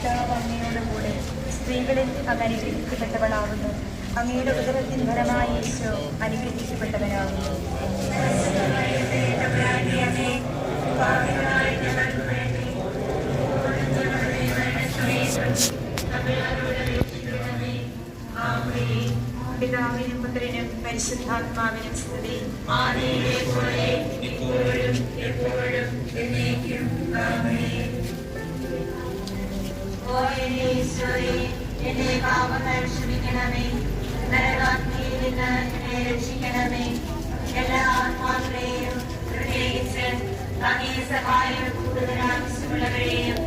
പിതാവ് അങ്ങയോടുകൂടെ സ്ത്രീകളിൽ അങ്ങ് അനുഗ്രഹിക്കപ്പെട്ടവളാകുന്നു. അങ്ങയുടെ ഉദരത്തിൻ ഫലമായി ഈശോ അനുഗ്രഹിക്കപ്പെട്ടവനാകുന്നു. പിതാവിനും പുത്രനും പരിശുദ്ധാത്മാവിനും സ്തുതി. എന്റെ പാപങ്ങൾ ക്ഷമിക്കണമേ, നരകാഗ്നിയിൽ നിന്ന് എന്നെ രക്ഷിക്കണമേ. എല്ലാ ആത്മാക്കളെയും പ്രത്യേകിച്ച് അങ്ങേ സഹായം കൂടുതൽ ആവശ്യമുള്ളവരെയും